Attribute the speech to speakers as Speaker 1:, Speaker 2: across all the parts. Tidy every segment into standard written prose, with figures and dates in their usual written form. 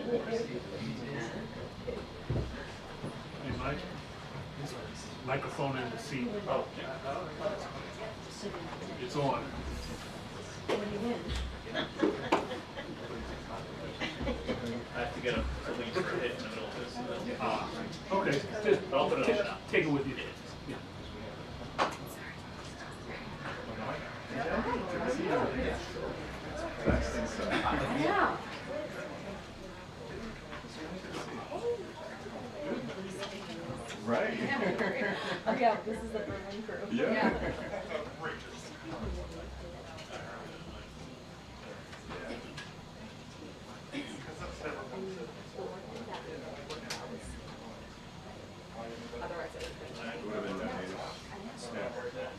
Speaker 1: Hey, Mike. Microphone in the seat. Oh. It's on.
Speaker 2: I have to get a lead for hit in the middle of this.
Speaker 1: Okay. Just
Speaker 2: I'll put it on now.
Speaker 1: take it with you. Yeah.
Speaker 3: Yeah.
Speaker 4: Right.
Speaker 3: Oh yeah, this is the Berlin crew.
Speaker 4: Yeah.
Speaker 3: Otherwise it would
Speaker 4: Would have been that maybe. Yeah.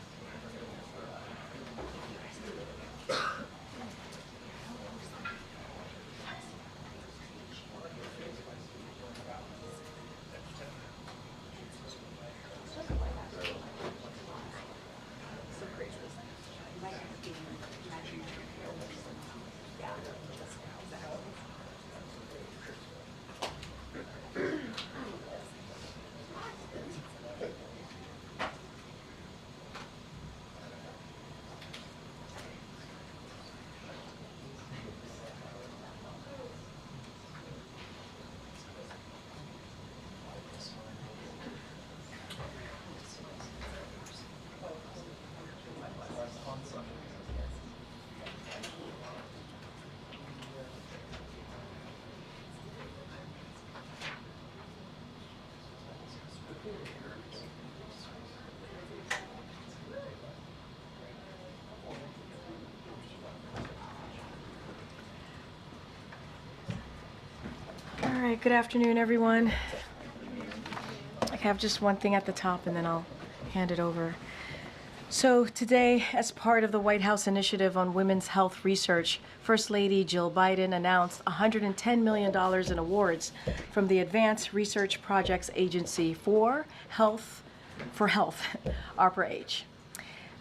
Speaker 5: All right, good afternoon, everyone. I have just one thing at the top and then I'll hand it over. So today, as part of the White House initiative on women's health research, First Lady Jill Biden announced $110 million in awards from the Advanced Research Projects Agency for Health, ARPA-H,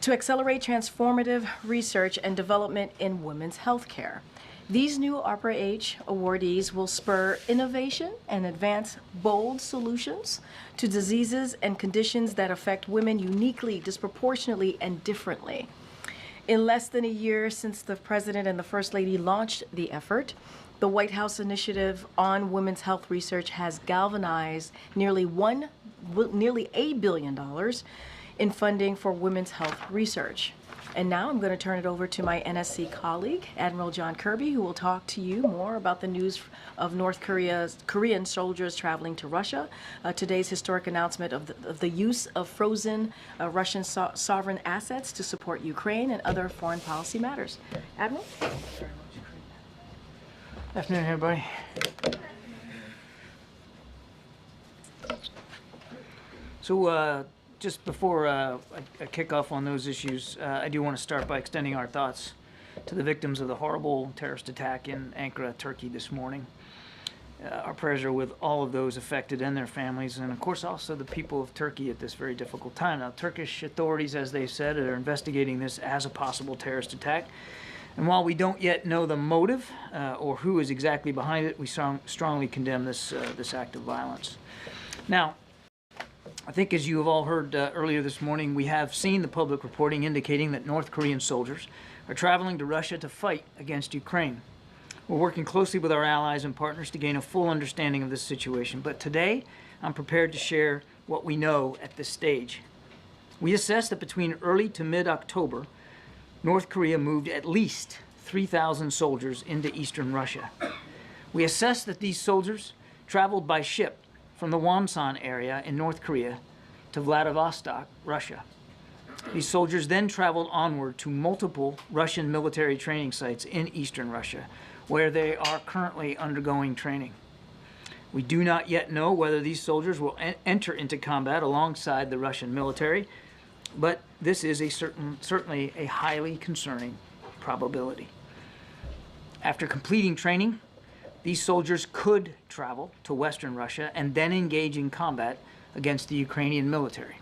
Speaker 5: to accelerate transformative research and development in women's health care. These new ARPA-H awardees will spur innovation and advance bold solutions to diseases and conditions that affect women uniquely, disproportionately, and differently. In less than a year since the President and the First Lady launched the effort, the White House initiative on women's health research has galvanized nearly $8 billion in funding for women's health research. And now I'm going to turn it over to my NSC colleague, Admiral John Kirby, who will talk to you more about the news of Korean soldiers traveling to Russia, today's historic announcement of the use of frozen Russian sovereign assets to support Ukraine, and other foreign policy matters. Admiral?
Speaker 6: Afternoon, everybody. So just before I kick off on those issues, I do want to start by extending our thoughts to the victims of the horrible terrorist attack in Ankara, Turkey this morning. Our prayers are with all of those affected and their families, and of course also the people of Turkey at this very difficult time. Now, Turkish authorities, as they said, are investigating this as a possible terrorist attack. And while we don't yet know the motive or who is exactly behind it, we strongly condemn this act of violence. Now, I think, as you have all heard earlier this morning, we have seen the public reporting indicating that North Korean soldiers are traveling to Russia to fight against Ukraine. We're working closely with our allies and partners to gain a full understanding of this situation, but today I'm prepared to share what we know at this stage. We assess that between early to mid-October, North Korea moved at least 3,000 soldiers into eastern Russia. We assess that these soldiers traveled by ship from the Wonsan area in North Korea to Vladivostok, Russia. These soldiers then traveled onward to multiple Russian military training sites in eastern Russia, where they are currently undergoing training. We do not yet know whether these soldiers will enter into combat alongside the Russian military, but this is certainly a highly concerning probability. After completing training, these soldiers could travel to Western Russia and then engage in combat against the Ukrainian military.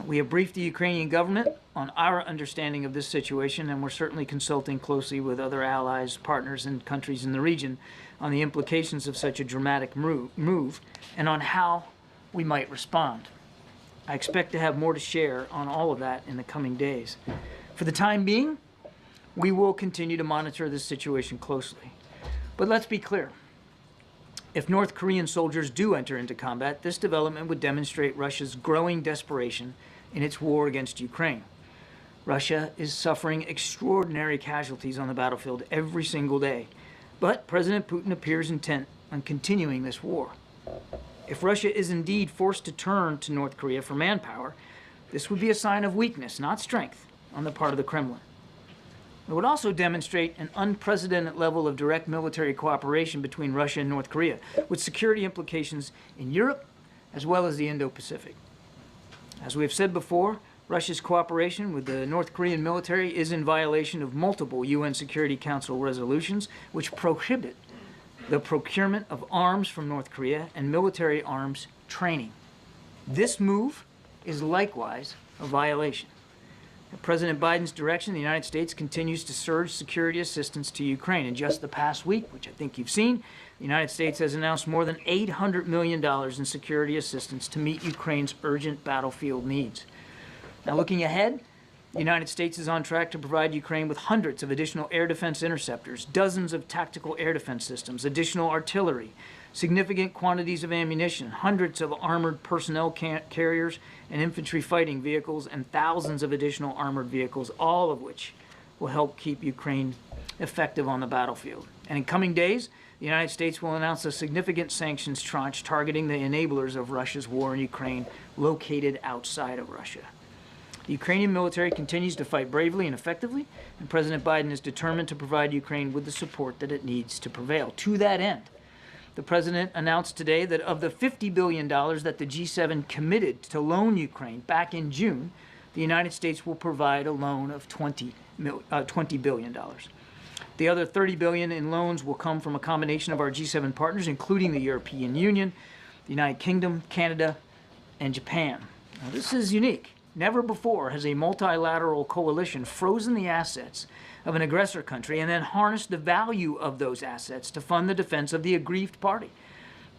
Speaker 6: We have briefed the Ukrainian government on our understanding of this situation, and we're certainly consulting closely with other allies, partners, and countries in the region on the implications of such a dramatic move and on how we might respond. I expect to have more to share on all of that in the coming days. For the time being, we will continue to monitor this situation closely. But let's be clear. If North Korean soldiers do enter into combat, this development would demonstrate Russia's growing desperation in its war against Ukraine. Russia is suffering extraordinary casualties on the battlefield every single day, but President Putin appears intent on continuing this war. If Russia is indeed forced to turn to North Korea for manpower, this would be a sign of weakness, not strength, on the part of the Kremlin. It would also demonstrate an unprecedented level of direct military cooperation between Russia and North Korea, with security implications in Europe as well as the Indo-Pacific. As we have said before, Russia's cooperation with the North Korean military is in violation of multiple UN Security Council resolutions which prohibit the procurement of arms from North Korea and military arms training. This move is likewise a violation. At President Biden's direction, the United States continues to surge security assistance to Ukraine. In just the past week, which I think you've seen, the United States has announced more than $800 million in security assistance to meet Ukraine's urgent battlefield needs. Now, looking ahead, the United States is on track to provide Ukraine with hundreds of additional air defense interceptors, dozens of tactical air defense systems, additional artillery, significant quantities of ammunition, hundreds of armored personnel carriers and infantry fighting vehicles, and thousands of additional armored vehicles, all of which will help keep Ukraine effective on the battlefield. And in coming days, the United States will announce a significant sanctions tranche targeting the enablers of Russia's war in Ukraine located outside of Russia. The Ukrainian military continues to fight bravely and effectively, and President Biden is determined to provide Ukraine with the support that it needs to prevail. To that end, the president announced today that of the $50 billion that the G7 committed to loan Ukraine back in June, the United States will provide a loan of $20 billion. The other $30 billion in loans will come from a combination of our G7 partners, including the European Union, the United Kingdom, Canada, and Japan. Now, this is unique. Never before has a multilateral coalition frozen the assets of an aggressor country and then harnessed the value of those assets to fund the defense of the aggrieved party,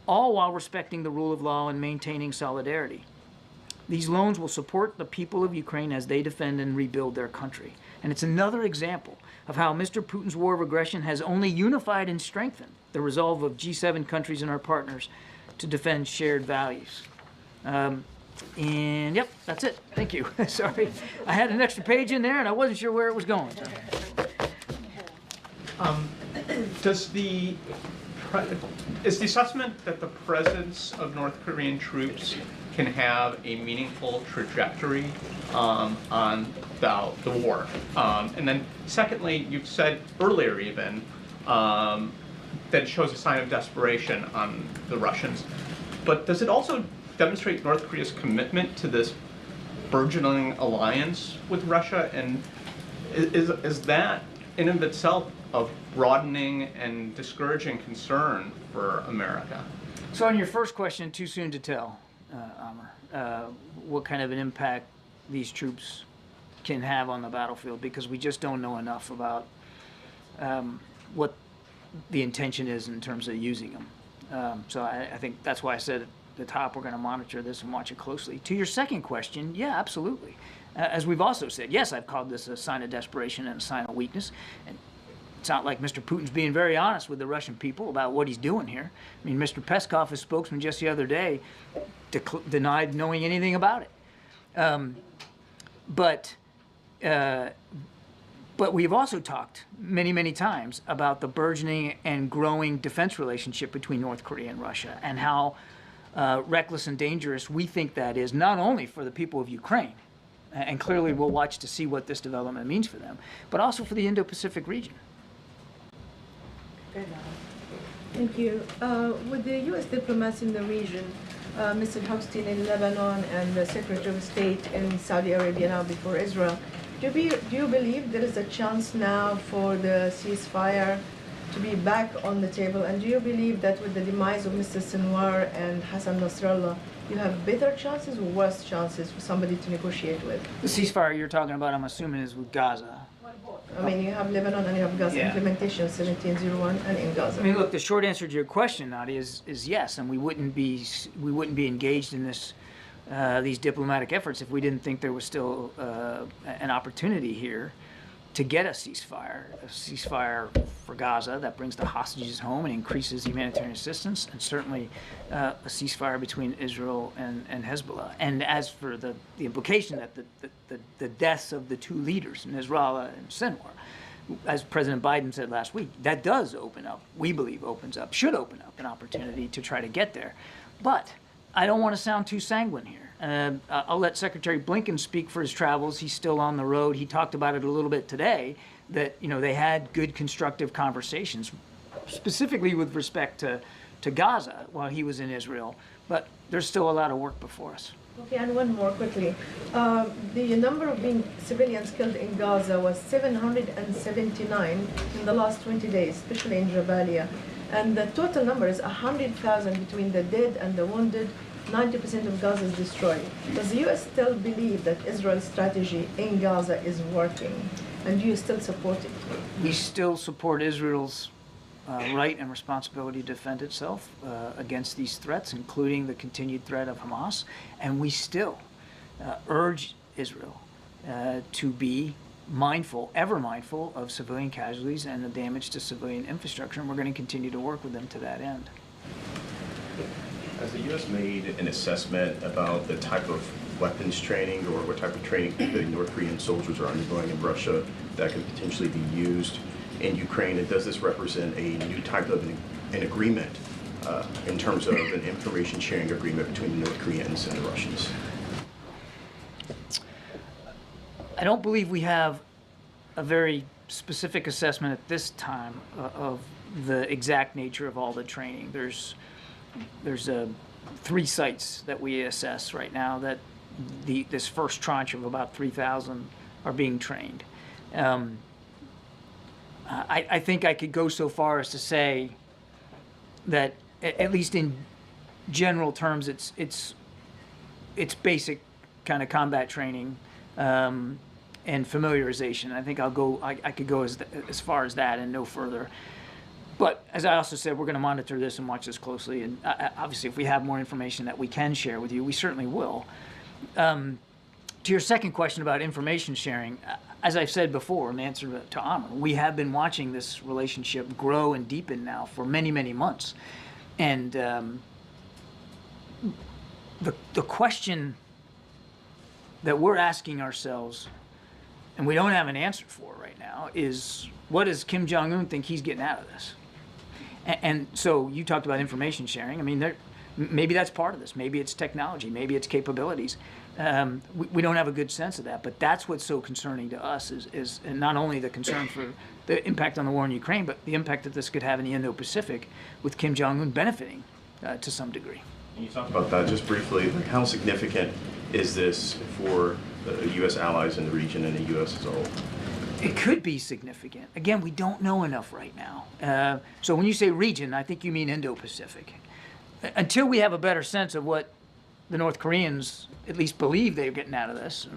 Speaker 6: all while respecting the rule of law and maintaining solidarity. These loans will support the people of Ukraine as they defend and rebuild their country. And it's another example of how Mr. Putin's war of aggression has only unified and strengthened the resolve of G7 countries and our partners to defend shared values. And yep, that's it. Thank you. Sorry. I had an extra page in there and I wasn't sure where it was going.
Speaker 7: Is the assessment that the presence of North Korean troops can have a meaningful trajectory on the war? And then secondly, you've said earlier even that it shows a sign of desperation on the Russians. But does it also demonstrate North Korea's commitment to this burgeoning alliance with Russia? And is that in and of itself of broadening and discouraging concern for America?
Speaker 6: So on your first question, too soon to tell, Amr, what kind of an impact these troops can have on the battlefield, because we just don't know enough about what the intention is in terms of using them. So I think that's why I said at the top we're going to monitor this and watch it closely. To your second question, yeah, absolutely. As we've also said, yes, I've called this a sign of desperation and a sign of weakness. And it's not like Mr. Putin's being very honest with the Russian people about what he's doing here. I mean, Mr. Peskov, his spokesman just the other day, denied knowing anything about it. But we've also talked many, many times about the burgeoning and growing defense relationship between North Korea and Russia, and how reckless and dangerous we think that is, not only for the people of Ukraine, and clearly we'll watch to see what this development means for them, but also for the Indo-Pacific region.
Speaker 8: Thank you. With the U.S. diplomats in the region, Mr. Hochstein in Lebanon and the Secretary of State in Saudi Arabia now before Israel, do you believe there is a chance now for the ceasefire to be back on the table? And do you believe that with the demise of Mr. Sinwar and Hassan Nasrallah, you have better chances or worse chances for somebody to negotiate with?
Speaker 6: The ceasefire you're talking about, I'm assuming, is with Gaza.
Speaker 8: I mean, you have Lebanon and you have Gaza
Speaker 6: Yeah.
Speaker 8: implementation 1701 and in Gaza.
Speaker 6: I mean, look, the short answer to your question, Nadia, is yes, and we wouldn't be engaged in this these diplomatic efforts if we didn't think there was still an opportunity here to get a ceasefire for Gaza that brings the hostages home and increases humanitarian assistance, and certainly a ceasefire between Israel and Hezbollah. And as for the implication that the deaths of the two leaders, Nasrallah and Sinwar, as President Biden said last week, that does open up, we believe should open up an opportunity to try to get there. But I don't want to sound too sanguine here. I'll let Secretary Blinken speak for his travels. He's still on the road. He talked about it a little bit today, that they had good constructive conversations, specifically with respect to Gaza while he was in Israel. But there's still a lot of work before us.
Speaker 8: Okay, and one more quickly. The number of civilians killed in Gaza was 779 in the last 20 days, especially in Jabalia. And the total number is 100,000 between the dead and the wounded. 90% of Gaza is destroyed. Does the U.S. still believe that Israel's strategy in Gaza is working? And do you still support it?
Speaker 6: We still support Israel's right and responsibility to defend itself against these threats, including the continued threat of Hamas. And we still urge Israel to be ever mindful of civilian casualties and the damage to civilian infrastructure. And we're going to continue to work with them to that end.
Speaker 4: Has the U.S. made an assessment about the type of weapons training or what type of training the North Korean soldiers are undergoing in Russia that could potentially be used in Ukraine? And does this represent a new type of an agreement in terms of an information sharing agreement between the North Koreans and the Russians?
Speaker 6: I don't believe we have a very specific assessment at this time of the exact nature of all the training. There's 3 sites that we assess right now that this first tranche of about 3,000 are being trained. I think I could go so far as to say that, at least in general terms, it's basic kind of combat training and familiarization. I think I could go as far as that and no further. But as I also said, we're going to monitor this and watch this closely. And obviously, if we have more information that we can share with you, we certainly will. To your second question about information sharing, as I've said before in answer to Amr, we have been watching this relationship grow and deepen now for many, many months. And the question that we're asking ourselves, and we don't have an answer for right now, is what does Kim Jong-un think he's getting out of this? And so you talked about information sharing. I mean, maybe that's part of this. Maybe it's technology. Maybe it's capabilities. We don't have a good sense of that. But that's what's so concerning to us is not only the concern for the impact on the war in Ukraine, but the impact that this could have in the Indo-Pacific with Kim Jong-un benefiting to some degree.
Speaker 4: Can you talk about that just briefly? Like, how significant is this for the U.S. allies in the region and the U.S. as a whole?
Speaker 6: It could be significant. Again, we don't know enough right now. So when you say region, I think you mean Indo-Pacific. Until we have a better sense of what the North Koreans at least believe they're getting out of this,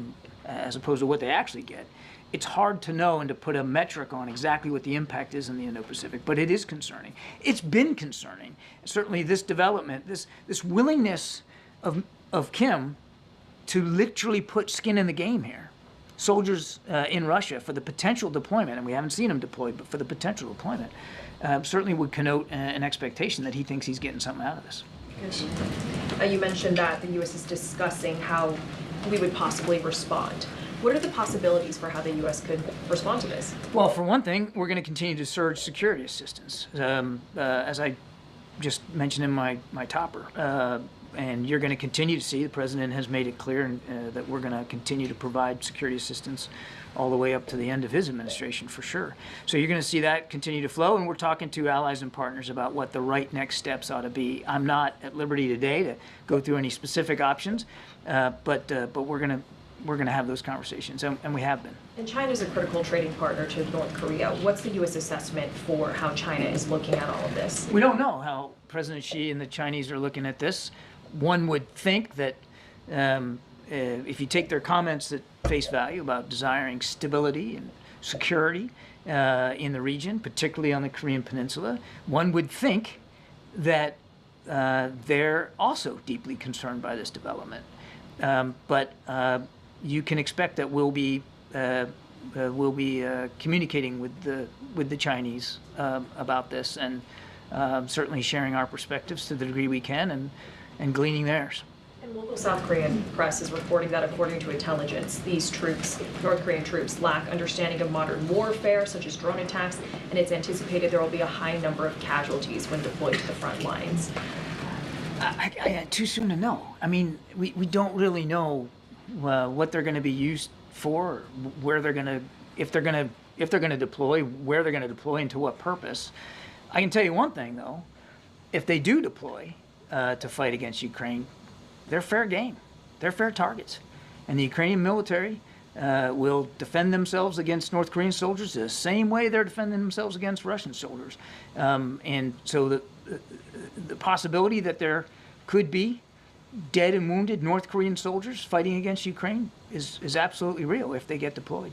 Speaker 6: as opposed to what they actually get, it's hard to know and to put a metric on exactly what the impact is in the Indo-Pacific. But it is concerning. It's been concerning. Certainly this development, this willingness of Kim to literally put skin in the game here. Soldiers in Russia for the potential deployment, and we haven't seen him deployed, but for the potential deployment, certainly would connote an expectation that he thinks he's getting something out of this.
Speaker 3: You mentioned that the U.S. is discussing how we would possibly respond. What are the possibilities for how the U.S. could respond to this?
Speaker 6: Well, for one thing, we're going to continue to surge security assistance. As I just mentioned in my topper, and you're going to continue to see, the president has made it clear that we're going to continue to provide security assistance all the way up to the end of his administration for sure. So you're going to see that continue to flow, and we're talking to allies and partners about what the right next steps ought to be. I'm not at liberty today to go through any specific options, but we're going we're going to have those conversations, and we have been.
Speaker 3: And China is a critical trading partner to North Korea. What's the U.S. assessment for how China is looking at all of this?
Speaker 6: We don't know how President Xi and the Chinese are looking at this. One would think that if you take their comments at face value about desiring stability and security in the region, particularly on the Korean Peninsula, one would think that they're also deeply concerned by this development. But you can expect that we'll be communicating with the Chinese about this, and certainly sharing our perspectives to the degree we can, and gleaning theirs.
Speaker 3: And local South Korean press is reporting that according to intelligence, these troops, North Korean troops, lack understanding of modern warfare, such as drone attacks, and it's anticipated there will be a high number of casualties when deployed to the front lines.
Speaker 6: Too soon to know. I mean, we don't really know what they're going to be used for, where they're going to, if they're going to deploy, where they're going to deploy, and to what purpose. I can tell you one thing though: if they do deploy to fight against Ukraine, they're fair game. They're fair targets, and the Ukrainian military will defend themselves against North Korean soldiers the same way they're defending themselves against Russian soldiers. And so the possibility that there could be dead and wounded North Korean soldiers fighting against Ukraine is absolutely real if they get deployed.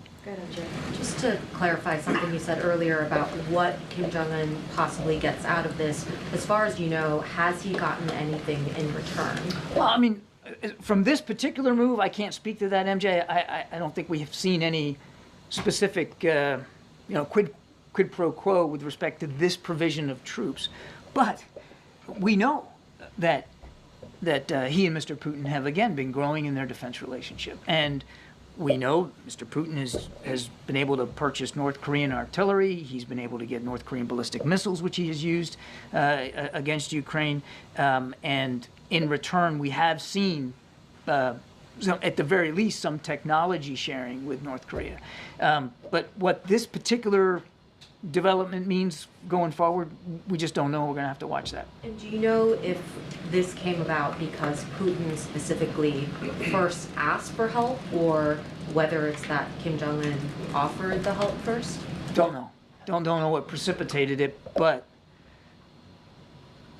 Speaker 9: Just to clarify something you said earlier about what Kim Jong-un possibly gets out of this, as far as you know, has he gotten anything in return?
Speaker 6: Well, I mean, from this particular move, I can't speak to that, MJ. I don't think we have seen any specific, quid pro quo with respect to this provision of troops. But we know that he and Mr. Putin have again been growing in their defense relationship, and we know Mr. Putin has been able to purchase North Korean artillery. He's been able to get North Korean ballistic missiles, which he has used against Ukraine. And in return, we have seen, at the very least, some technology sharing with North Korea. But what this particular development means going forward, we just don't know. We're going to have to watch that.
Speaker 9: And do you know if this came about because Putin specifically first asked for help, or whether it's that Kim Jong-un offered the help first?
Speaker 6: Don't know. Don't know what precipitated it, but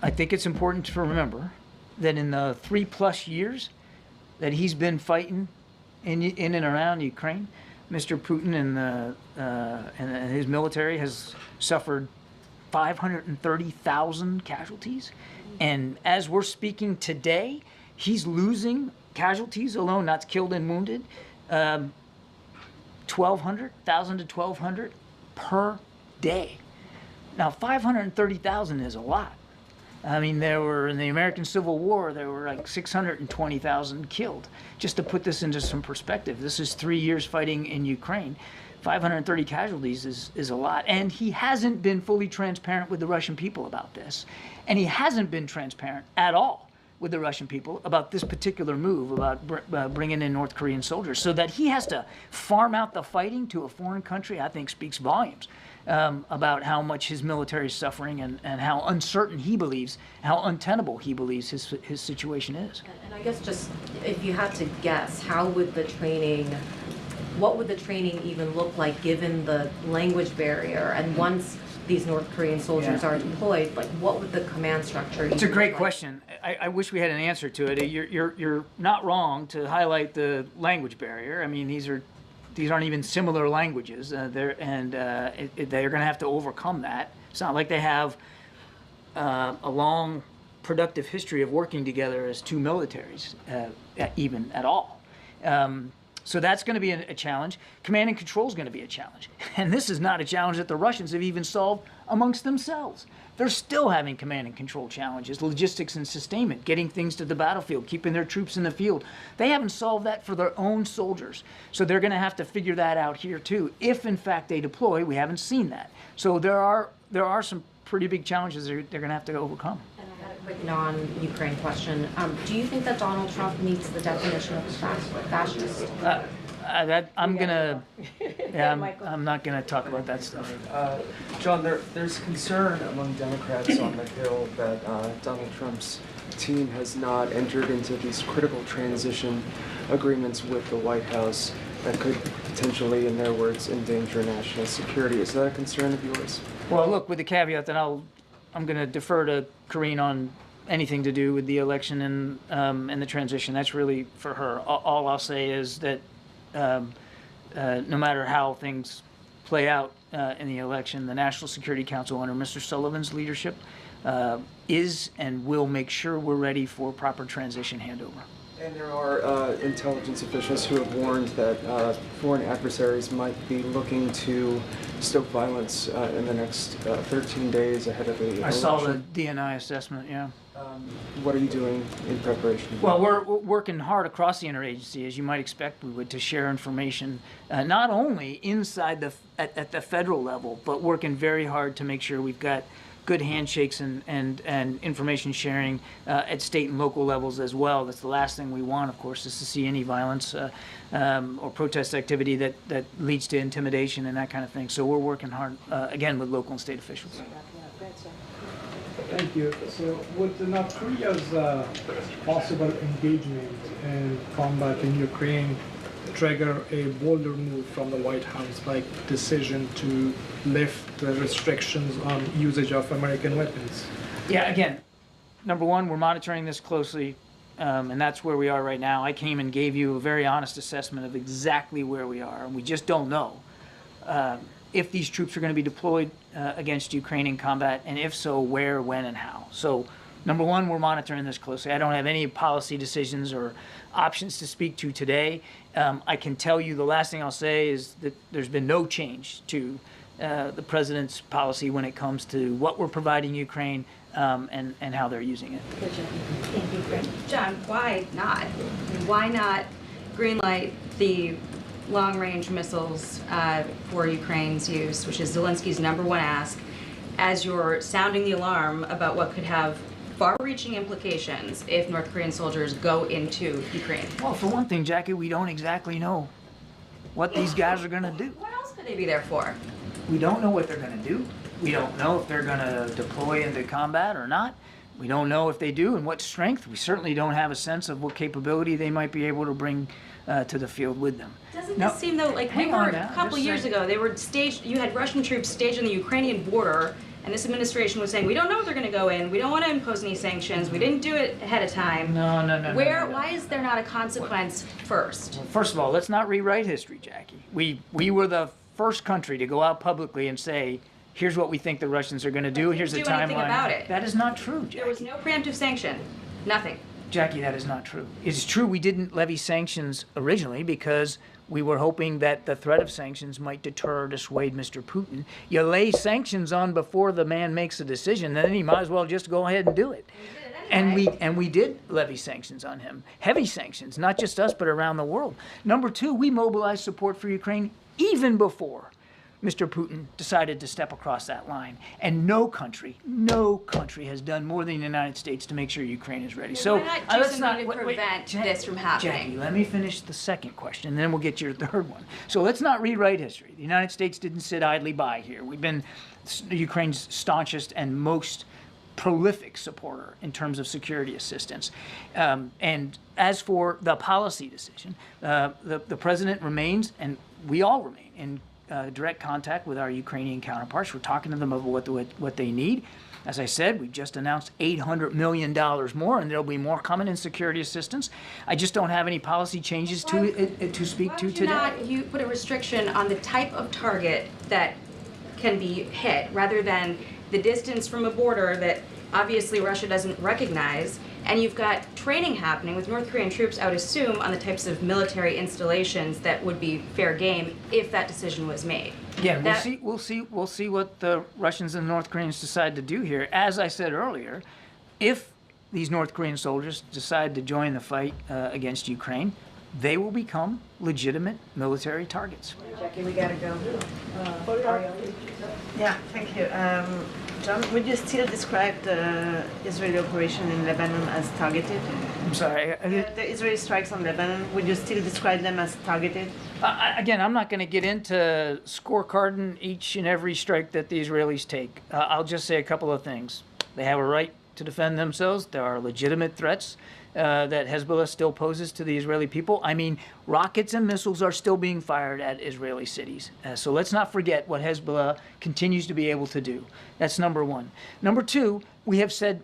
Speaker 6: I think it's important to remember that in the 3+ years that he's been fighting in and around Ukraine, Mr. Putin and his military has suffered 530,000 casualties. And as we're speaking today, he's losing casualties alone, not killed and wounded, 1,000 to 1,200 per day. Now, 530,000 is a lot. I mean, there were, in the American Civil War, there were like 620,000 killed. Just to put this into some perspective, this is 3 years fighting in Ukraine. 530 casualties is a lot. And he hasn't been fully transparent with the Russian people about this. And he hasn't been transparent at all with the Russian people about this particular move, about bringing in North Korean soldiers. So that he has to farm out the fighting to a foreign country, I think speaks volumes about how much his military is suffering, and how uncertain he believes, how untenable he believes his situation is.
Speaker 9: And I guess just, if you had to guess, how would the training, what would the training even look like given the language barrier? And once these North Korean soldiers are deployed, like what would the command structure
Speaker 6: It's a great question. I wish we had an answer to it. You're not wrong to highlight the language barrier. I mean, these aren't even similar languages. They're going to have to overcome that. It's not like they have a long, productive history of working together as two militaries, even at all. So that's going to be a challenge. Command and control is going to be a challenge. And this is not a challenge that the Russians have even solved amongst themselves. They're still having command and control challenges, logistics and sustainment, getting things to the battlefield, keeping their troops in the field. They haven't solved that for their own soldiers. So they're going to have to figure that out here too. If in fact they deploy, we haven't seen that. So there are some pretty big challenges they're going to have to overcome.
Speaker 9: And I had a quick non-Ukraine question. Do you think that Donald Trump meets the definition of fascist?
Speaker 6: I'm not gonna talk about that stuff.
Speaker 10: John, there's concern among Democrats on the Hill that Donald Trump's team has not entered into these critical transition agreements with the White House that could potentially, in their words, endanger national security. Is that a concern of yours?
Speaker 6: Well, look, with the caveat that I'm going to defer to Karine on anything to do with the election and the transition. That's really for her. All I'll say is that no matter how things play out in the election, the National Security Council under Mr. Sullivan's leadership is and will make sure we're ready for proper transition handover.
Speaker 10: And there are intelligence officials who have warned that foreign adversaries might be looking to stoke violence in the next 13 days ahead of the election.
Speaker 6: I saw the DNI assessment, yeah.
Speaker 10: What are you doing in preparation?
Speaker 6: Well, we're working hard across the interagency, as you might expect we would, to share information, not only inside at the federal level, but working very hard to make sure we've got good handshakes and information sharing at state and local levels as well. That's the last thing we want, of course, is to see any violence or protest activity that leads to intimidation and that kind of thing. So we're working hard, again, with local and state officials.
Speaker 11: Thank you. So with North Korea's possible engagement in combating Ukraine trigger a bolder move from the White House, like decision to lift the restrictions on usage of American weapons?
Speaker 6: Yeah, again, number one, we're monitoring this closely, and that's where we are right now. I came and gave you a very honest assessment of exactly where we are, and we just don't know if these troops are going to be deployed against Ukraine in combat, and if so, where, when, and how. So, number one, we're monitoring this closely. I don't have any policy decisions or options to speak to today. I can tell you the last thing I'll say is that there's been no change to the president's policy when it comes to what we're providing Ukraine and how they're using it.
Speaker 12: Thank you, Fred. John, why not? I mean, why not greenlight the long-range missiles for Ukraine's use, which is Zelensky's #1 ask, as you're sounding the alarm about what could have far-reaching implications if North Korean soldiers go into Ukraine?
Speaker 6: Well, for one thing, Jackie, we don't exactly know what these guys are going to do.
Speaker 12: What else could they be there for?
Speaker 6: We don't know what they're going to do. We don't know if they're going to deploy into combat or not. We don't know if they do and what strength. We certainly don't have a sense of what capability they might be able to bring to the field with them.
Speaker 12: Doesn't this seem though like we were a couple years ago, they were staged, you had Russian troops staged on the Ukrainian border, and this administration was saying, we don't know if they're going to go in, we don't want to impose any sanctions, we didn't do it ahead of time.
Speaker 6: No.
Speaker 12: Why is there not a consequence first?
Speaker 6: Well, first of all, let's not rewrite history, Jackie. We were the first country to go out publicly and say, here's what we think the Russians are going to do, here's the timeline.
Speaker 12: Do anything about it.
Speaker 6: That is not true, Jackie.
Speaker 12: There was no preemptive sanction, nothing.
Speaker 6: Jackie, that is not true. It's true we didn't levy sanctions originally because we were hoping that the threat of sanctions might deter or dissuade Mr. Putin. You lay sanctions on before the man makes a decision, then he might as well just go ahead and do it. And we did levy sanctions on him, heavy sanctions, not just us but around the world. Number two, we mobilized support for Ukraine even before Mr. Putin decided to step across that line. And no country has done more than the United States to make sure Ukraine is ready. So
Speaker 12: why not do something to prevent this from happening?
Speaker 6: Jackie, let me finish the second question, and then we'll get to your third one. So let's not rewrite history. The United States didn't sit idly by here. We've been Ukraine's staunchest and most prolific supporter in terms of security assistance. And as for the policy decision, the president remains, and we all remain, in direct contact with our Ukrainian counterparts. We're talking to them about what they need. As I said, we've just announced $800 million more, and there'll be more coming in security assistance. I just don't have any policy changes to speak to today.
Speaker 12: Why would you not put a restriction on the type of target that can be hit, rather than the distance from a border that obviously Russia doesn't recognize, and you've got training happening with North Korean troops, I would assume, on the types of military installations that would be fair game if that decision was made.
Speaker 6: Yeah, we'll see what the Russians and the North Koreans decide to do here. As I said earlier, if these North Korean soldiers decide to join the fight against Ukraine, they will become legitimate military targets.
Speaker 13: Jackie, we gotta go. Yeah, thank you. John, would you still describe the Israeli operation in Lebanon as targeted?
Speaker 6: I'm sorry.
Speaker 13: The Israeli strikes on Lebanon, would you still describe them as targeted?
Speaker 6: Again, I'm not going to get into scorecarding each and every strike that the Israelis take. I'll just say a couple of things. They have a right to defend themselves. There are legitimate threats that Hezbollah still poses to the Israeli people. I mean, rockets and missiles are still being fired at Israeli cities. So let's not forget what Hezbollah continues to be able to do. That's number one. Number two, we have said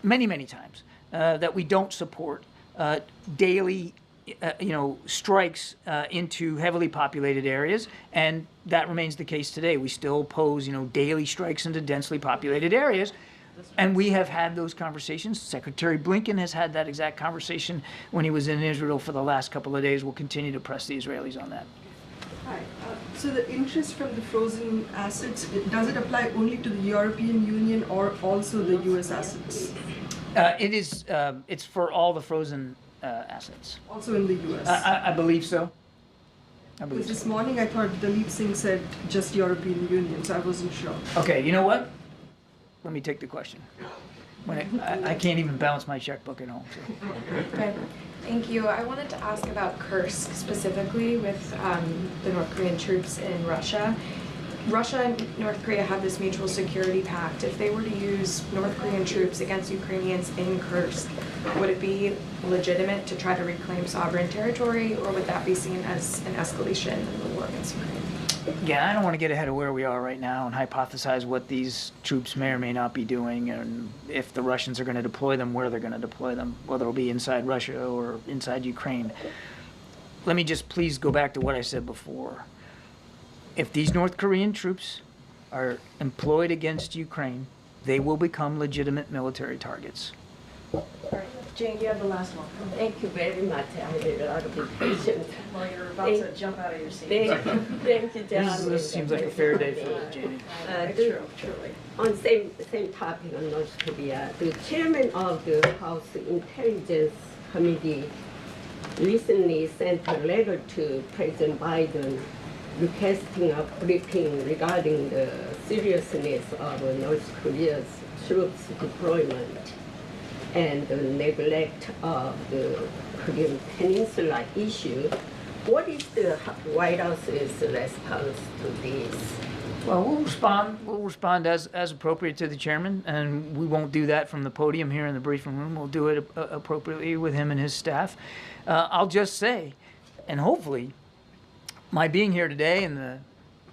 Speaker 6: many, many times that we don't support daily strikes into heavily populated areas, and that remains the case today. We still oppose, daily strikes into densely populated areas, and we have had those conversations. Secretary Blinken has had that exact conversation when he was in Israel for the last couple of days. We'll continue to press the Israelis on that.
Speaker 14: Hi. So the interest from the frozen assets, does it apply only to the European Union or also the U.S. assets?
Speaker 6: It's for all the frozen assets.
Speaker 14: Also in the U.S.?
Speaker 6: I believe so.
Speaker 14: Because this morning I thought Dalit Singh said just European Union, so I wasn't sure.
Speaker 6: Okay, you know what? Let me take the question. I can't even balance my checkbook at home. So.
Speaker 15: Okay, thank you. I wanted to ask about Kursk specifically with the North Korean troops in Russia. Russia and North Korea have this mutual security pact. If they were to use North Korean troops against Ukrainians in Kursk, would it be legitimate to try to reclaim sovereign territory, or would that be seen as an escalation in the war against Ukraine?
Speaker 6: Yeah, I don't want to get ahead of where we are right now and hypothesize what these troops may or may not be doing, and if the Russians are going to deploy them, where they're going to deploy them, whether it'll be inside Russia or inside Ukraine. Let me just please go back to what I said before. If these North Korean troops are employed against Ukraine, they will become legitimate military targets.
Speaker 5: Jane, you have the last one.
Speaker 16: Thank you very much. I had a lot of be patient.
Speaker 5: Well, you're about to jump out of your seat.
Speaker 16: Thank you, John.
Speaker 6: This seems like a fair day for Janie.
Speaker 16: Truly. On same topic on North Korea, the chairman of the House Intelligence Committee recently sent a letter to President Biden requesting a briefing regarding the seriousness of North Korea's troops deployment and the neglect of the Korean Peninsula issue. What is the White House's response to this?
Speaker 6: Well, we'll respond as appropriate to the chairman, and we won't do that from the podium here in the briefing room. We'll do it appropriately with him and his staff. I'll just say, and hopefully, my being here today and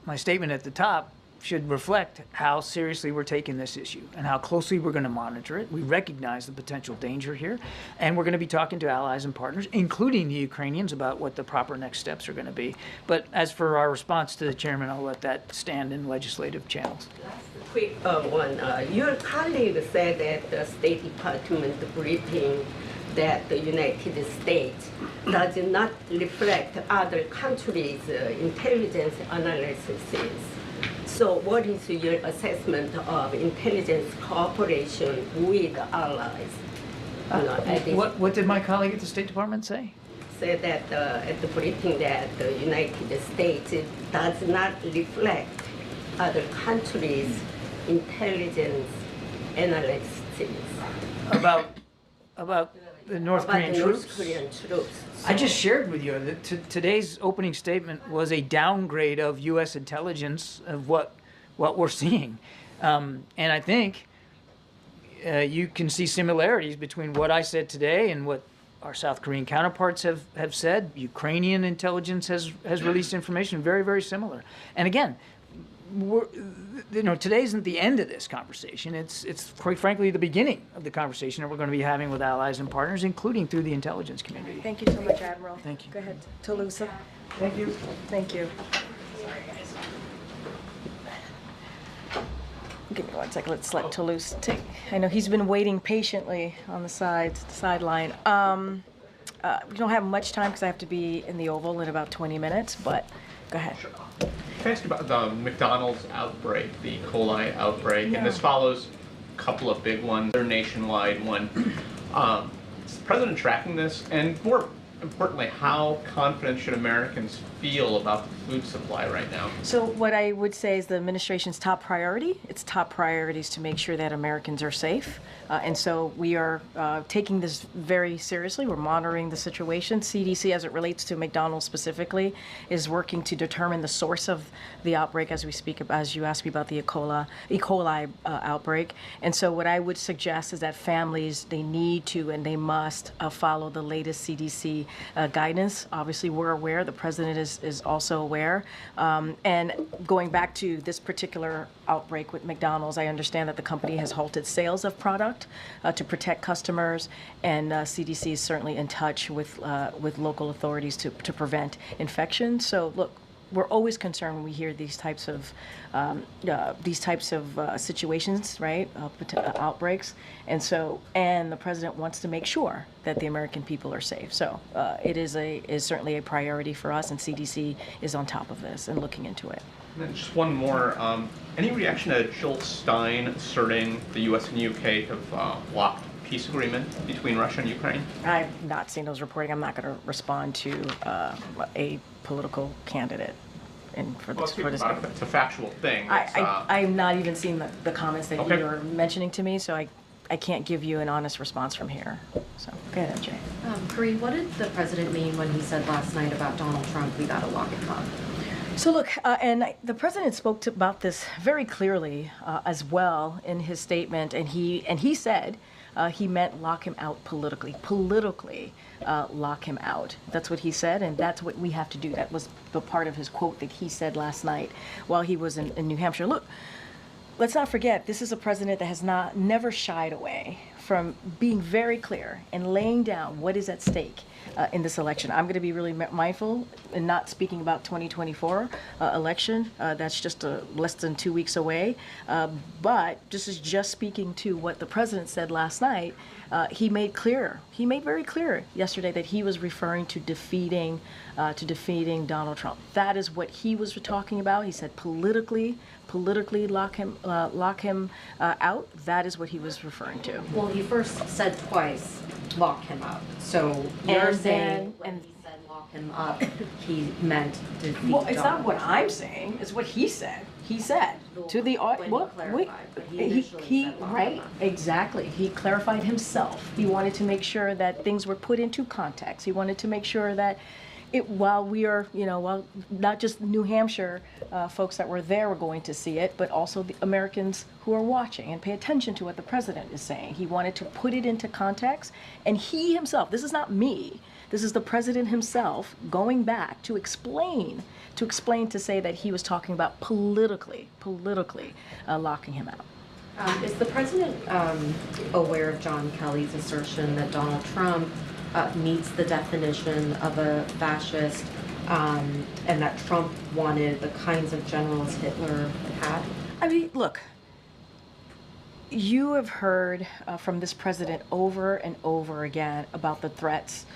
Speaker 6: my statement at the top should reflect how seriously we're taking this issue and how closely we're going to monitor it. We recognize the potential danger here, and we're going to be talking to allies and partners, including the Ukrainians, about what the proper next steps are going to be. But as for our response to the chairman, I'll let that stand in legislative channels.
Speaker 16: Quick one. Your colleague said at the State Department briefing that the United States does not reflect other countries' intelligence analyses. So what is your assessment of intelligence cooperation with allies?
Speaker 6: What did my colleague at the State Department say?
Speaker 16: Said that at the briefing that the United States does not reflect other countries' intelligence analyses.
Speaker 6: About the North Korean troops? I just shared with you that today's opening statement was a downgrade of U.S. intelligence of what we're seeing. And I think you can see similarities between what I said today and what our South Korean counterparts have said. Ukrainian intelligence has released information very, very similar. And again, today isn't the end of this conversation. It's quite frankly the beginning of the conversation that we're going to be having with allies and partners, including through the intelligence community.
Speaker 5: Thank you so much, Admiral.
Speaker 6: Thank you.
Speaker 5: Go ahead, Toulouse.
Speaker 6: Thank you.
Speaker 5: Thank you. Give me 1 second. Let's let Toulouse take. I know he's been waiting patiently on the sideline. We don't have much time because I have to be in the Oval in about 20 minutes, but go ahead.
Speaker 7: Sure. Can I ask about the McDonald's outbreak, the E. coli outbreak, and this follows a couple of big ones. They're nationwide one. Is the president tracking this? And more importantly, how confident should Americans feel about the food supply right now?
Speaker 5: So what I would say is the administration's top priority, its top priority is to make sure that Americans are safe. And so we are taking this very seriously. We're monitoring the situation. CDC, as it relates to McDonald's specifically, is working to determine the source of the outbreak as we speak, as you asked me about the E. coli outbreak. And so what I would suggest is that families, they need to and they must follow the latest CDC guidance. Obviously, we're aware. The president is also aware. And going back to this particular outbreak with McDonald's, I understand that the company has halted sales of product to protect customers, and CDC is certainly in touch with local authorities to prevent infection. So look, we're always concerned when we hear these types of situations, right? Outbreaks, and the president wants to make sure that the American people are safe. So it is certainly a priority for us, and CDC is on top of this and looking into it.
Speaker 7: And then just one more. Any reaction to Jill Stein asserting the U.S. and UK have blocked peace agreement between Russia and Ukraine?
Speaker 5: I've not seen those reporting. I'm not going to respond to a political candidate. And for this,
Speaker 7: it's a factual thing.
Speaker 5: I'm not even seeing the comments that
Speaker 7: Okay.
Speaker 5: you're mentioning to me, so I can't give you an honest response from here. So go ahead, Jay.
Speaker 9: Karine, what did the president mean when he said last night about Donald Trump, we gotta lock him up?
Speaker 5: So look, and the president spoke about this very clearly as well in his statement, and he said he meant lock him out politically. Politically lock him out. That's what he said, and that's what we have to do. That was the part of his quote that he said last night while he was in New Hampshire. Look, let's not forget, this is a president that has never shied away from being very clear and laying down what is at stake in this election. I'm going to be really mindful in not speaking about 2024 election. That's just less than 2 weeks away. But this is just speaking to what the president said last night. He made very clear yesterday that he was referring to defeating Donald Trump. That is what he was talking about. He said politically lock him out. That is what he was referring to.
Speaker 9: Well, he first said twice, lock him up. So you're saying when he said lock him up, he meant defeat
Speaker 5: Well, it's not
Speaker 9: Donald
Speaker 5: what
Speaker 9: Trump.
Speaker 5: I'm saying. It's what he said. He said to the right, exactly. He clarified himself. He wanted to make sure that things were put into context. He wanted to make sure that while not just New Hampshire folks that were there were going to see it, but also the Americans who are watching and pay attention to what the president is saying. He wanted to put it into context, and he himself, this is not me, this is the president himself going back to explain to say that he was talking about politically locking him out.
Speaker 9: Is the president aware of John Kelly's assertion that Donald Trump meets the definition of a fascist, and that Trump wanted the kinds of generals Hitler had?
Speaker 5: I mean, look, you have heard from this president over and over again about the threats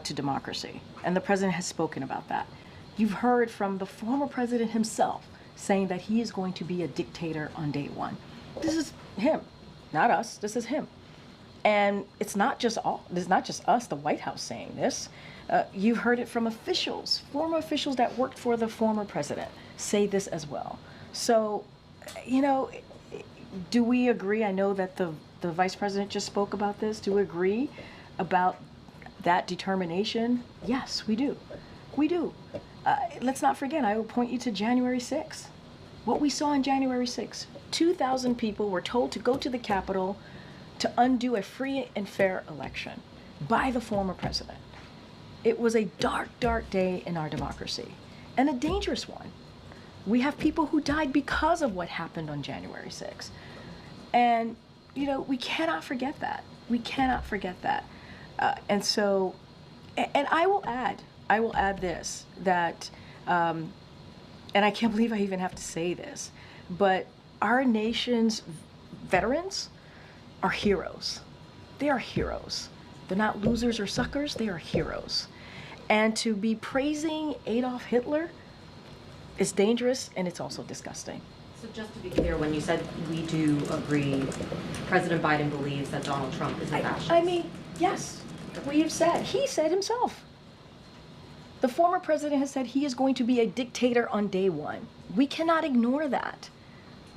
Speaker 5: to democracy, and the president has spoken about that. You've heard from the former president himself saying that he is going to be a dictator on day one. This is him, not us. This is him. And it's not just us, the White House, saying this. You've heard it from officials, former officials that worked for the former president, say this as well. So, do we agree? I know that the vice president just spoke about this. Do we agree about that determination? Yes, we do. We do. Let's not forget, I will point you to January 6th. What we saw on January 6th, 2,000 people were told to go to the Capitol to undo a free and fair election by the former president. It was a dark, dark day in our democracy, and a dangerous one. We have people who died because of what happened on January 6th. And, we cannot forget that. We cannot forget that. And I will add this, that, and I can't believe I even have to say this, but our nation's veterans are heroes. They are heroes. They're not losers or suckers, they are heroes. And to be praising Adolf Hitler is dangerous, and it's also disgusting.
Speaker 9: So just to be clear, when you said we do agree, President Biden believes that Donald Trump is a fascist.
Speaker 5: I mean, yes, we have said, he said himself. The former president has said he is going to be a dictator on day one. We cannot ignore that.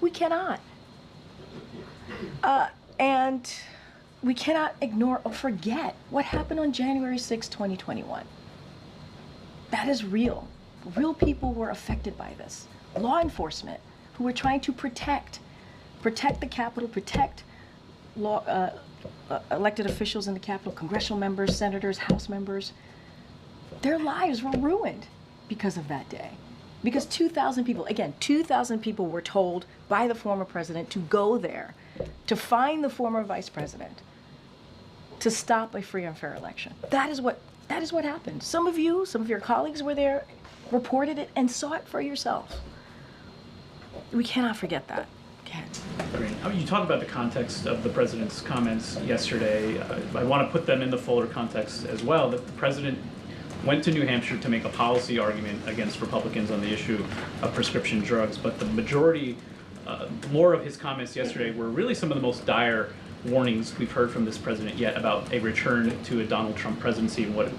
Speaker 5: We cannot. And we cannot ignore or forget what happened on January 6, 2021. That is real. Real people were affected by this. Law enforcement who were trying to protect the Capitol, protect elected officials in the Capitol, congressional members, senators, House members. Their lives were ruined because of that day. Because 2,000 people, again, 2,000 people were told by the former president to go there, to find the former vice president, to stop a free and fair election. That is what happened. Some of your colleagues were there, reported it, and saw it for yourself. We cannot forget that.
Speaker 2: Great. You talk about the context of the president's comments yesterday. I want to put them in the fuller context as well, that the president went to New Hampshire to make a policy argument against Republicans on the issue of prescription drugs, but the majority, more of his comments yesterday were really some of the most dire warnings we've heard from this president yet about a return to a Donald Trump presidency and what it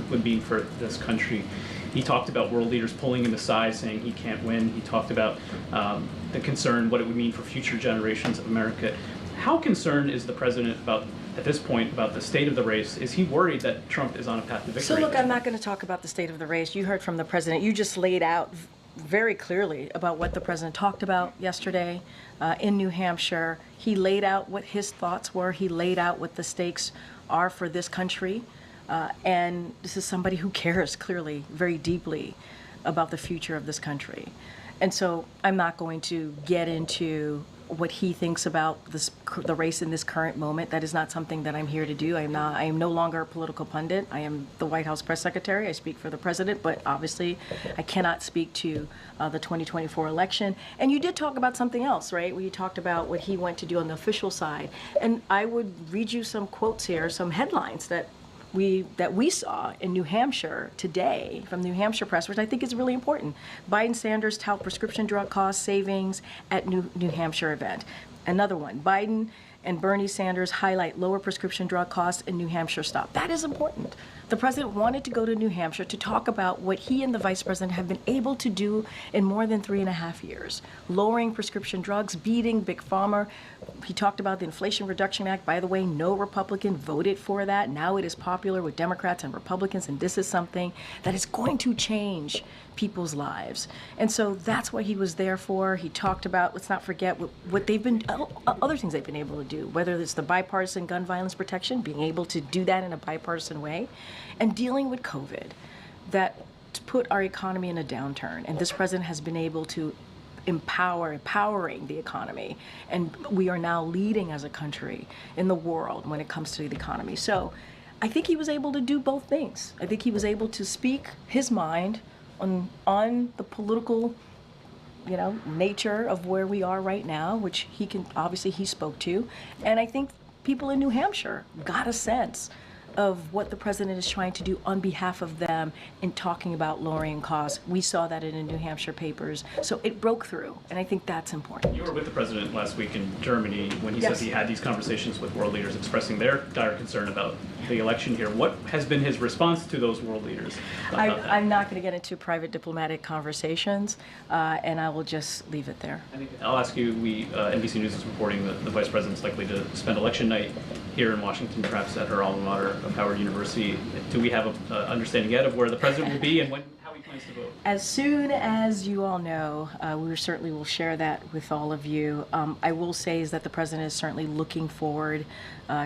Speaker 2: would mean for this country. He talked about world leaders pulling him aside, saying he can't win. He talked about the concern, what it would mean for future generations of America. How concerned is the president at this point, about the state of the race? Is he worried that Trump is on a path to victory?
Speaker 5: So look, I'm not going to talk about the state of the race. You heard from the president. You just laid out very clearly about what the president talked about yesterday in New Hampshire. He laid out what his thoughts were. He laid out what the stakes are for this country. And this is somebody who cares clearly, very deeply about the future of this country. And so I'm not going to get into what he thinks about the race in this current moment. That is not something that I'm here to do. I am no longer a political pundit. I am the White House press secretary. I speak for the president, but obviously I cannot speak to the 2024 election. And you did talk about something else, right? Where you talked about what he went to do on the official side. And I would read you some quotes here, some headlines that we saw in New Hampshire today from the New Hampshire Press, which I think is really important. Biden Sanders tout prescription drug cost savings at New Hampshire event. Another one, Biden and Bernie Sanders highlight lower prescription drug costs in New Hampshire stop. That is important. The president wanted to go to New Hampshire to talk about what he and the vice president have been able to do in more than 3.5 years. Lowering prescription drugs, beating Big Pharma. He talked about the Inflation Reduction Act. By the way, no Republican voted for that. Now it is popular with Democrats and Republicans, and this is something that is going to change people's lives. And so that's what he was there for. He talked about, let's not forget what they've been, other things they've been able to do, whether it's the bipartisan gun violence protection, being able to do that in a bipartisan way, and dealing with COVID, that put our economy in a downturn. And this president has been able to empowering the economy. And we are now leading as a country in the world when it comes to the economy. So I think he was able to do both things. I think he was able to speak his mind on the political, nature of where we are right now, which he spoke to. And I think people in New Hampshire got a sense of what the president is trying to do on behalf of them in talking about lowering costs. We saw that in the New Hampshire papers. So it broke through, and I think that's important.
Speaker 2: You were with the president last week in Germany when he says he had these conversations with world leaders expressing their dire concern about the election here. What has been his response to those world leaders?
Speaker 5: I'm not going to get into private diplomatic conversations, and I will just leave it there.
Speaker 2: I'll ask you, NBC News is reporting that the vice president's likely to spend election night here in Washington, perhaps at her alma mater of Howard University. Do we have an understanding yet of where the president will be and how he plans to vote?
Speaker 5: As soon as you all know, we certainly will share that with all of you. I will say is that the president is certainly looking forward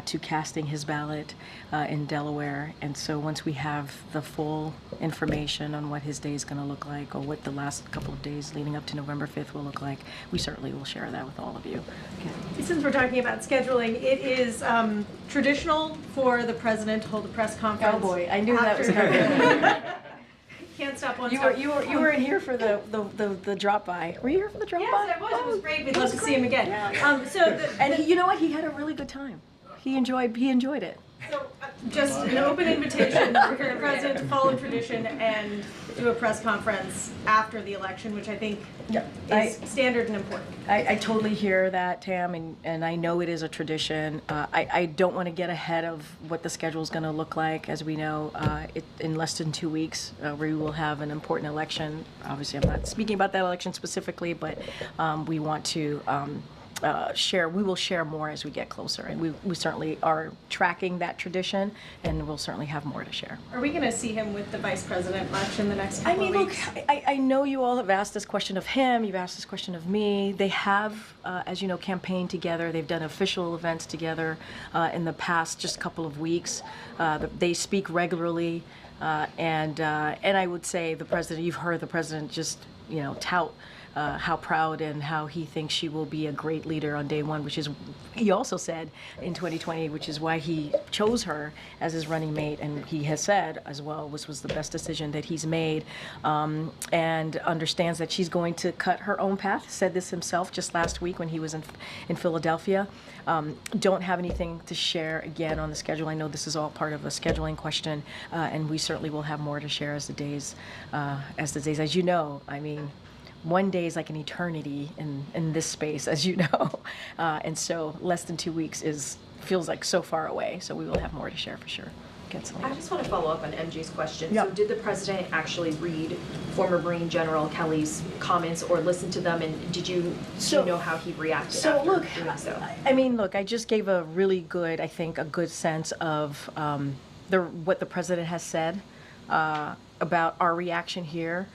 Speaker 5: to casting his ballot in Delaware. And so once we have the full information on what his day is going to look like, or what the last couple of days leading up to November 5th will look like, we certainly will share that with all of you. Okay.
Speaker 17: Since we're talking about scheduling, it is traditional for the president to hold a press conference.
Speaker 5: Oh boy, I knew that was coming.
Speaker 17: Can't stop one.
Speaker 5: You were in here for the drop by. Were you here for the drop by?
Speaker 17: Yes, I was. It was great. We'd love to see him again.
Speaker 5: Yeah. You know what? He had a really good time. He enjoyed it.
Speaker 17: So just an open invitation for the president to follow tradition and do a press conference after the election, which I think is standard and important.
Speaker 5: I totally hear that, Tam, and I know it is a tradition. I don't want to get ahead of what the schedule is going to look like. As we know, in less than 2 weeks, we will have an important election. Obviously, I'm not speaking about that election specifically, but we want to we will share more as we get closer. And we certainly are tracking that tradition, and we'll certainly have more to share.
Speaker 17: Are we going to see him with the vice president much in the next couple of weeks?
Speaker 5: Look, I know you all have asked this question of him, you've asked this question of me. They have, as you know, campaigned together. They've done official events together in the past just couple of weeks. They speak regularly, and I would say the president, you've heard the president just, tout how proud and how he thinks she will be a great leader on day one, which is, he also said in 2020, which is why he chose her as his running mate. And he has said as well, this was the best decision that he's made, and understands that she's going to cut her own path. Said this himself just last week when he was in Philadelphia. Don't have anything to share again on the schedule. I know this is all part of a scheduling question, and we certainly will have more to share as the days, as you know, I mean, one day is like an eternity in this space, as you know. And so less than 2 weeks feels like so far away. So we will have more to share for sure.
Speaker 3: I just want to follow up on MG's question.
Speaker 5: Yeah.
Speaker 3: So did the president actually read former Marine General Kelly's comments or listen to them? And do you know how he reacted after doing so?
Speaker 5: I just gave a really good, I think, a good sense of what the president has said about our reaction here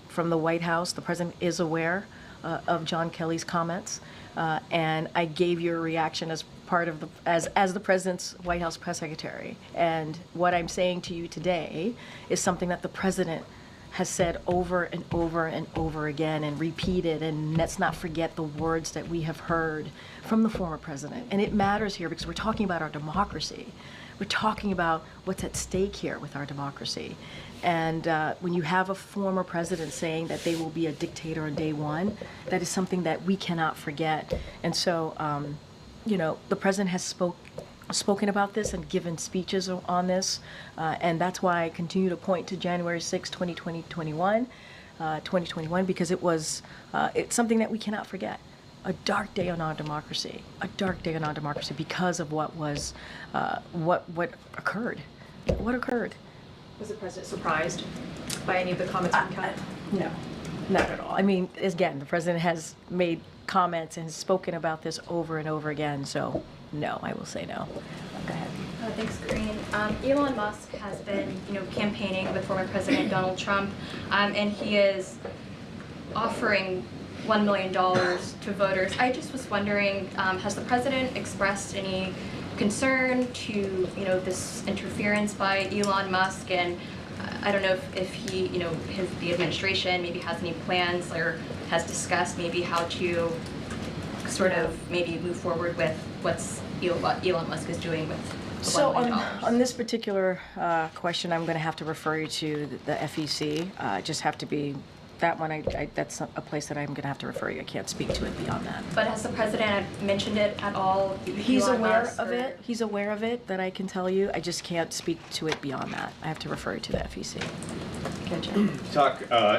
Speaker 5: from the White House. The president is aware of John Kelly's comments, and I gave you a reaction as part of as the president's White House press secretary. And what I'm saying to you today is something that the president has said over and over and over again and repeated, and let's not forget the words that we have heard from the former president. And it matters here because we're talking about our democracy. We're talking about what's at stake here with our democracy. And when you have a former president saying that they will be a dictator on day one, that is something that we cannot forget. And so, the president has spoken about this and given speeches on this, and that's why I continue to point to January 6, 2021, because it's something that we cannot forget. A dark day on our democracy, because of what occurred. What occurred?
Speaker 3: Was the president surprised by any of the comments from Kelly?
Speaker 5: No, not at all. I mean, again, the president has made comments and has spoken about this over and over again, so no, I will say no. Go ahead.
Speaker 12: Thanks, Corinne. Elon Musk has been, campaigning with former President Donald Trump, and he is offering $1 million to voters. I just was wondering, has the president expressed any concern to, this interference by Elon Musk? And I don't know if he, the administration maybe has any plans or has discussed maybe how to sort of maybe move forward with what Elon Musk is doing with the
Speaker 5: So
Speaker 12: $1 million.
Speaker 5: on this particular question, I'm going to have to refer you to the FEC. Just have to be that one. That's a place that I'm going to have to refer you. I can't speak to it beyond that.
Speaker 12: But has the president mentioned it at all?
Speaker 5: He's
Speaker 12: Elon
Speaker 5: aware
Speaker 12: Musk,
Speaker 5: of
Speaker 12: or-
Speaker 5: it. He's aware of it. That I can tell you. I just can't speak to it beyond that. I have to refer you to the FEC. Okay, Jim.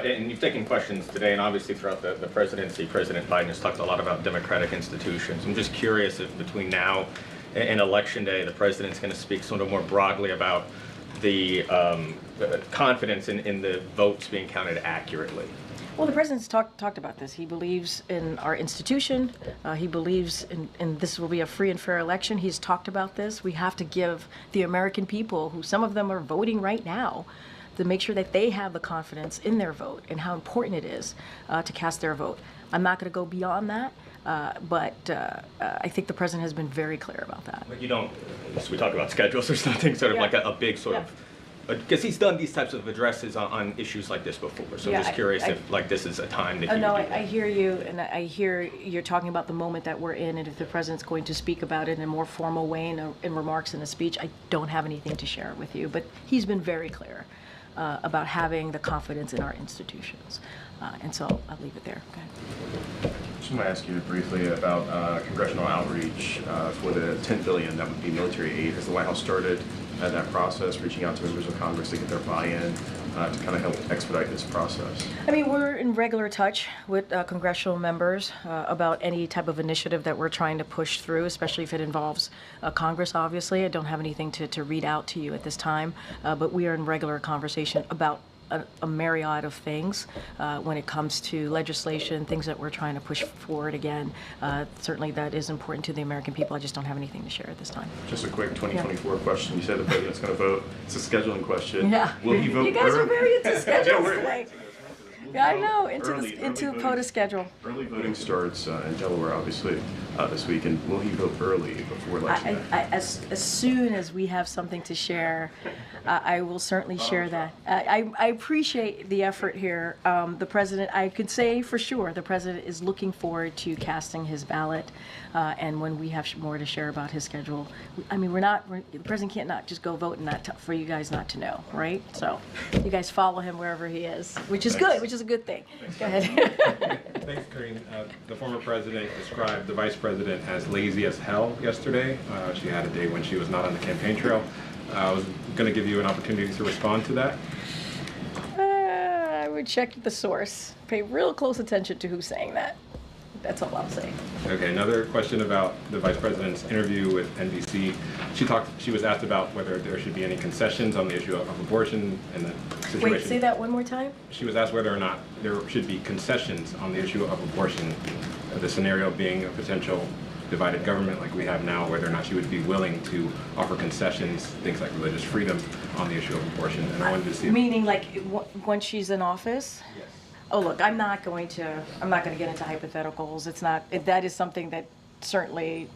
Speaker 18: And you've taken questions today, and obviously throughout the presidency, President Biden has talked a lot about democratic institutions. I'm just curious if between now and Election Day, the president's going to speak sort of more broadly about the confidence in the votes being counted accurately.
Speaker 5: Well, the president's talked about this. He believes in our institution. He believes in this will be a free and fair election. He's talked about this. We have to give the American people, who some of them are voting right now, to make sure that they have the confidence in their vote and how important it is to cast their vote. I'm not going to go beyond that, but I think the president has been very clear about that.
Speaker 18: But you don't, so we talk about schedules, there's nothing sort of like a big sort of, because he's done these types of addresses on issues like this before. So I'm just curious if this is a time that he would do that.
Speaker 5: I hear you, and I hear you're talking about the moment that we're in, and if the president's going to speak about it in a more formal way in remarks in a speech, I don't have anything to share with you. But he's been very clear about having the confidence in our institutions. And so I'll leave it there. Okay.
Speaker 4: Just want to ask you briefly about congressional outreach for the $10 billion that would be military aid. Has the White House started that process, reaching out to members of Congress to get their buy-in to kind of help expedite this process?
Speaker 5: I mean, we're in regular touch with congressional members about any type of initiative that we're trying to push through, especially if it involves Congress, obviously. I don't have anything to read out to you at this time, but we are in regular conversation about a myriad of things when it comes to legislation, things that we're trying to push forward again. Certainly that is important to the American people. I just don't have anything to share at this time.
Speaker 4: Just a quick 2024 question. You said the president's going to vote. It's a scheduling question.
Speaker 5: Yeah.
Speaker 4: Will he vote
Speaker 5: You guys are very into schedules
Speaker 4: we're-
Speaker 5: today. Yeah, I know, into
Speaker 4: Early
Speaker 5: the
Speaker 4: voting.
Speaker 5: POTUS schedule.
Speaker 4: Early voting starts in Delaware, obviously, this week, and will he vote early before election day?
Speaker 5: As soon as we have something to share, I will certainly share that. I appreciate the effort here. The president, I could say for sure, the president is looking forward to casting his ballot. And when we have more to share about his schedule, I mean, the president can't not just go vote and not for you guys not to know, right? So you guys follow him wherever he is, which is good, which is a good thing. Go ahead.
Speaker 19: Thanks, Karine. The former president described the vice president as lazy as hell yesterday. She had a day when she was not on the campaign trail. I was going to give you an opportunity to respond to that.
Speaker 5: I would check the source. Pay real close attention to who's saying that. That's all I'll say.
Speaker 19: Okay, another question about the vice president's interview with NBC. She was asked about whether there should be any concessions on the issue of abortion and the situation.
Speaker 5: Wait, say that one more time?
Speaker 19: She was asked whether or not there should be concessions on the issue of abortion, the scenario being a potential divided government like we have now, whether or not she would be willing to offer concessions, things like religious freedom, on the issue of abortion. And I wanted to see.
Speaker 5: Meaning like when she's in office?
Speaker 19: Yes.
Speaker 5: Oh, look, I'm not going to get into hypotheticals. That is something that certainly,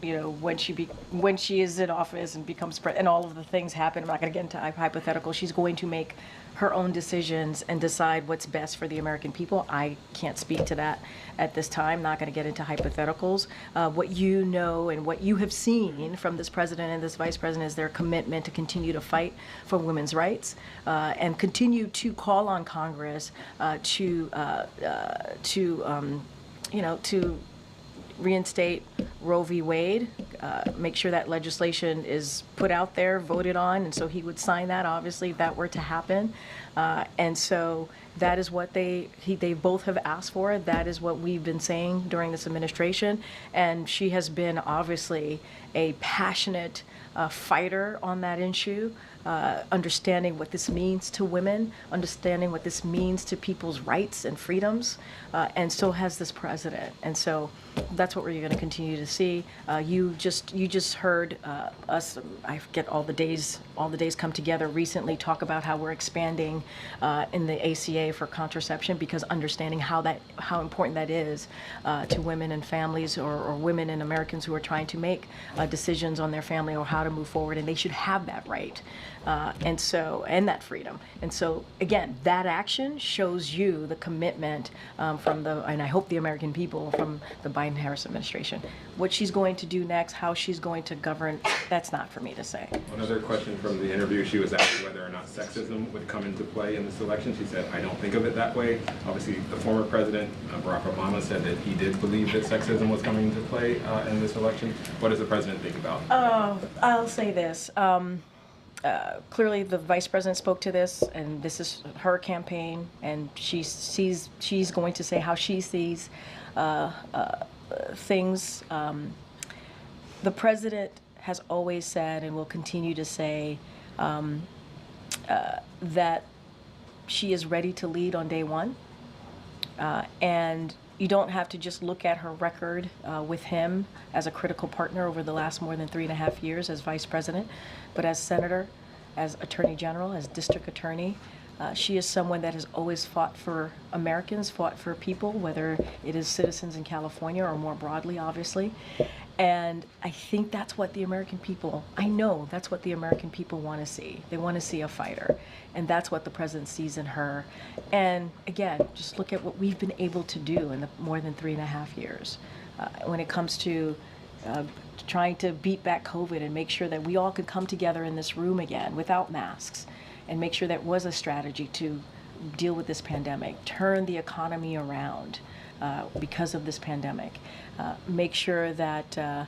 Speaker 5: you know, when she is in office and becomes president and all of the things happen, I'm not going to get into hypotheticals. She's going to make her own decisions and decide what's best for the American people. I can't speak to that at this time. Not going to get into hypotheticals. What you know and what you have seen from this president and this vice president is their commitment to continue to fight for women's rights and continue to call on Congress to reinstate Roe v. Wade, make sure that legislation is put out there, voted on, and so he would sign that, obviously, if that were to happen. And so that is what they both have asked for. That is what we've been saying during this administration. And she has been, obviously, a passionate fighter on that issue, understanding what this means to women, understanding what this means to people's rights and freedoms, and so has this president. And so that's what we're going to continue to see. You just heard us, I forget all the days come together recently, talk about how we're expanding in the ACA for contraception, because understanding how important that is to women and families or women and Americans who are trying to make decisions on their family or how to move forward, and they should have that right. And that freedom. And so, again, that action shows you the commitment and I hope the American people from the Biden-Harris administration. What she's going to do next, how she's going to govern, that's not for me to say.
Speaker 19: Another question from the interview, she was asked whether or not sexism would come into play in this election. She said, I don't think of it that way. Obviously, the former president, Barack Obama, said that he did believe that sexism was coming into play in this election. What does the president think about it?
Speaker 5: I'll say this. Clearly, the vice president spoke to this, and this is her campaign, and she's going to say how she sees things. The president has always said and will continue to say that she is ready to lead on day one, and you don't have to just look at her record with him as a critical partner over the last more than 3.5 years as vice president, but as senator, as attorney general, as district attorney. She is someone that has always fought for Americans, fought for people, whether it is citizens in California or more broadly, obviously. And I think that's what the American people, I know that's what the American people want to see. They want to see a fighter. And that's what the president sees in her. And again, just look at what we've been able to do in the more than 3.5 years when it comes to trying to beat back COVID and make sure that we all could come together in this room again without masks and make sure that was a strategy to deal with this pandemic, turn the economy around, because of this pandemic. Make sure that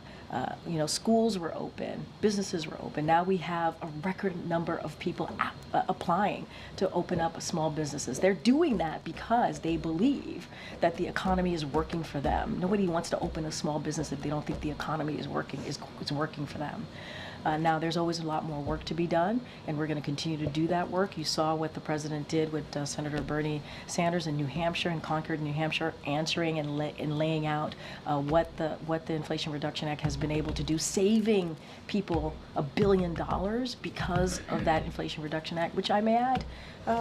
Speaker 5: schools were open, businesses were open. Now we have a record number of people applying to open up small businesses. They're doing that because they believe that the economy is working for them. Nobody wants to open a small business if they don't think the economy is working for them. Now, there's always a lot more work to be done, and we're going to continue to do that work. You saw what the president did with Senator Bernie Sanders in New Hampshire, in Concord, New Hampshire, answering and laying out what the Inflation Reduction Act has been able to do, saving people $1 billion because of that Inflation Reduction Act, which I may add,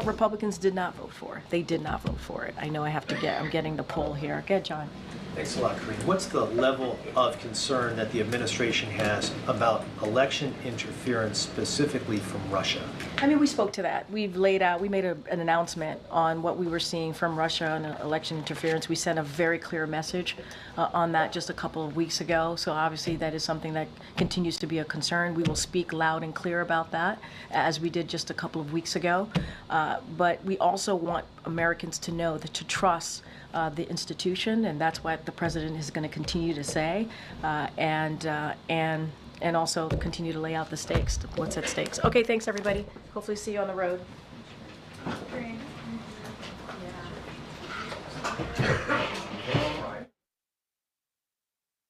Speaker 5: Republicans did not vote for. They did not vote for it. I know I'm getting the poll here. Go ahead, John.
Speaker 20: Thanks a lot, Karine. What's the level of concern that the administration has about election interference specifically from Russia?
Speaker 5: I mean, we spoke to that. We made an announcement on what we were seeing from Russia on election interference. We sent a very clear message on that just a couple of weeks ago. So obviously that is something that continues to be a concern. We will speak loud and clear about that, as we did just a couple of weeks ago. But we also want Americans to know that to trust the institution, and that's what the president is going to continue to say, and also continue to lay out the stakes, what's at stakes. Okay, thanks everybody. Hopefully see you on the road.
Speaker 15: Great.